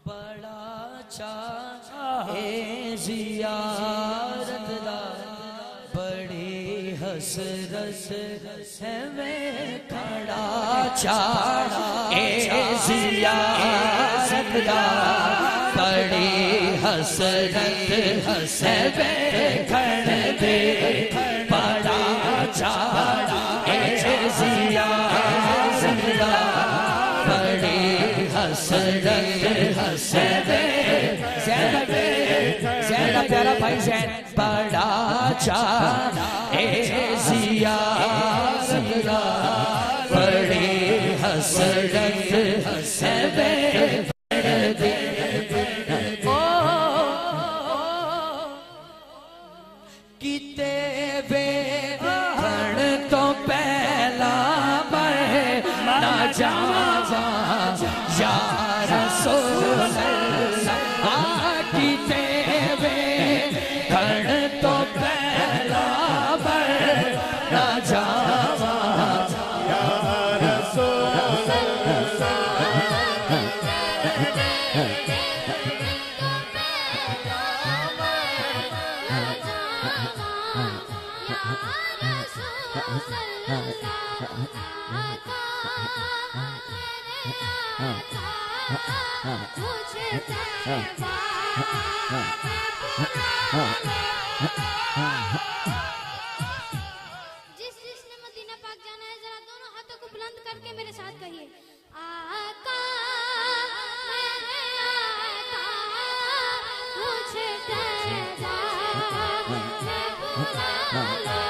बड़ा चाहे ज़ियारत दा बड़ी हसरत है मैं खड़ा चाहे ज़ियारत दा बड़ी हसरत है मैं खड़े बड़ा चाहे ज़ियारत दा बड़ी हसरत हसदे ज़्यादा प्यारा भाई ज़ैन बड़ा चाहे ज़ियारत दा बड़ी हसरत हसदे किते वे हण तो पहला मैं ना जावा या रसूल अल्लाह किते वे हण तो पहला मैं ना जावा या रसूल जिसने मदीना पाक जाना है जरा दोनों हाथों को बुलंद करके मेरे साथ कहिए आका मेरे आका मुझे तेरा मैं बुला लो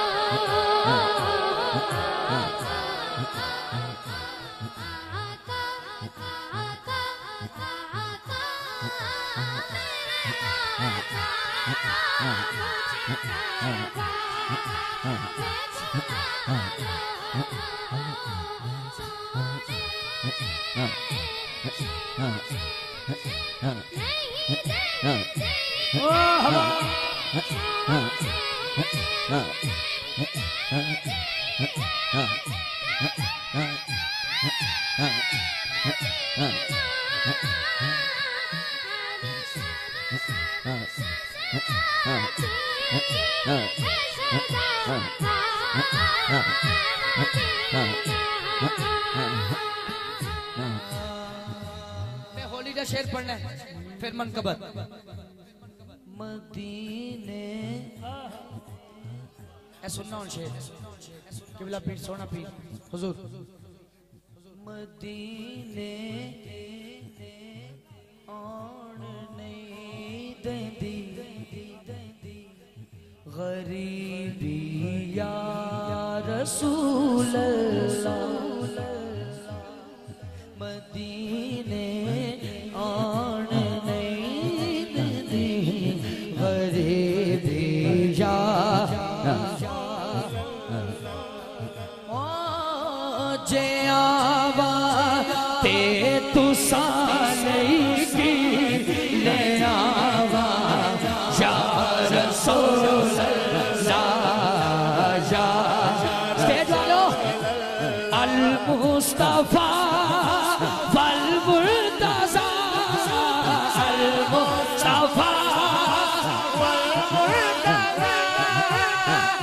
मैं होली का शेर पढ़ना है फिर मनकबत मदीने ऐ सुनना उन शेर किबला पीर सोना पीर हुजूर मदीने आन नहीं देंदी गरीबी या रसूल अल्लाह मदीने आन नहीं देंदी गरीबी या जे आवा ते तुसा नहीं की ले आवा या रसूल मुस्तफा वल मुर्तज़ा अल मुस्तफा वल मुर्तज़ा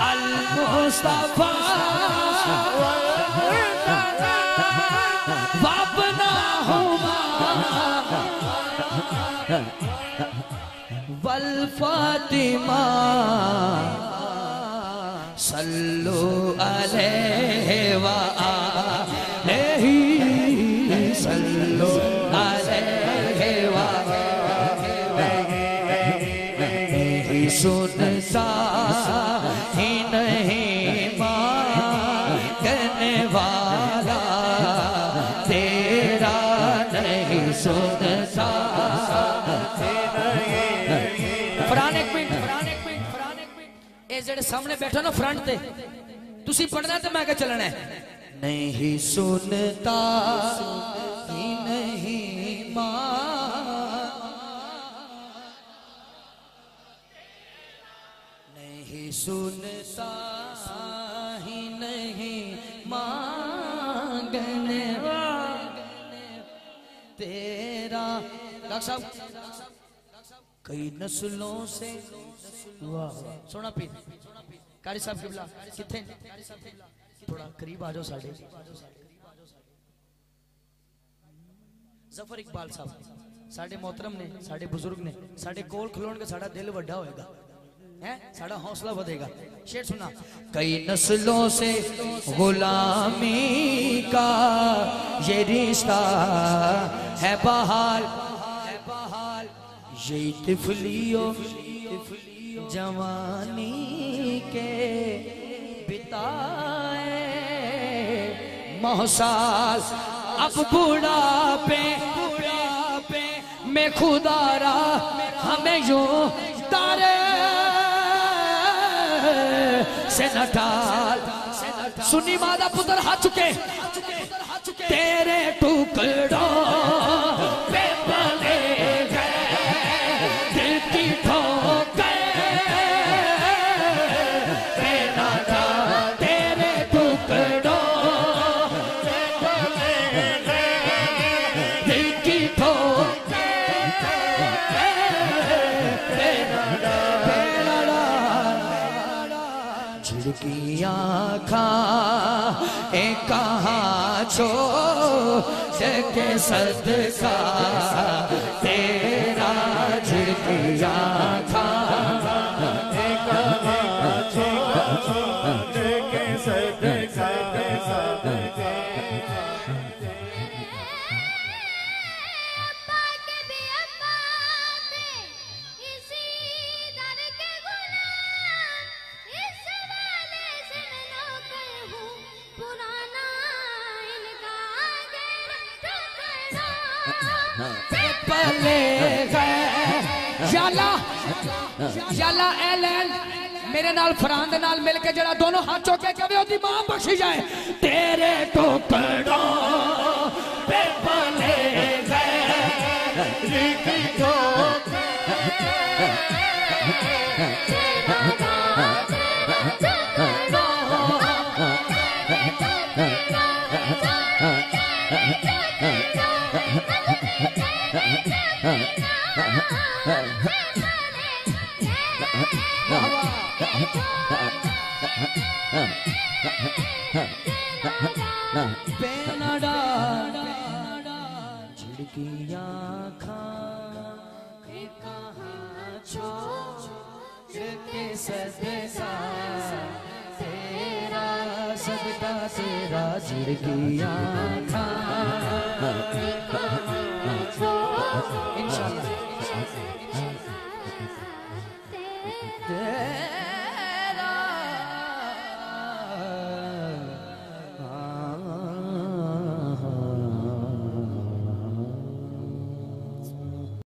अल मुस्तफा वल मुर्तज़ा वबना हुमा वल फातिमा सल्लु अलैहि व आलिहि सल्लु अलैहि व आलिहि सुनता ही नहीं मांगने वाला तेरा नहीं सुनता फरहान एक मिनट ये जेड़े सामने बैठो ना फ्रंट ते तुसी पढ़ना तो मैं क्या चलना है नहीं सुनता ही नहीं नहीं सुनता ही नहीं मांगने तेरा डॉक्टर साहब कई नस्लों से वाह सोना पी कारी साहब किबला किथे थोड़ा करीब आ जाओ साढ़े जफर इकबाल साहब साढ़े मोहतरम ने साढ़े बुजुर्ग ने साढ़े कोल खलोन के साड़ा दिल वड्डा होएगा है साड़ा हौसला बढ़ेगा शेर सुना कई नस्लों से गुलामी का ये रिश्ता है बहाल ये तिफलियों जवानी के बिताए मौसाल अब बुढ़ापे में खुदारा हमें यूं तारे से न डाल सुनी मादा पुत्र हाथ चुके तेरे टुकड़ों पे बने गए दिल की ठोकर तेरे टुकड़ों पे बने गए दिल की झिड़की आँखा एक कहाँ छोड़ के सदका तेरा झिड़की आँखा एक कहाँ छोड़ के सदका याला एलन मेरे नाल फरहान दे नाल मिल के जरा दोनों हाथ चौके कवे ओदी मां बख्शी जाए तेरे टुकड़ों पे पले गए लिखी झिड़की आँखा कहाँ छोड़ के सदका तेरा सदका तेरा झिड़की आँखा इंशाअल्लाह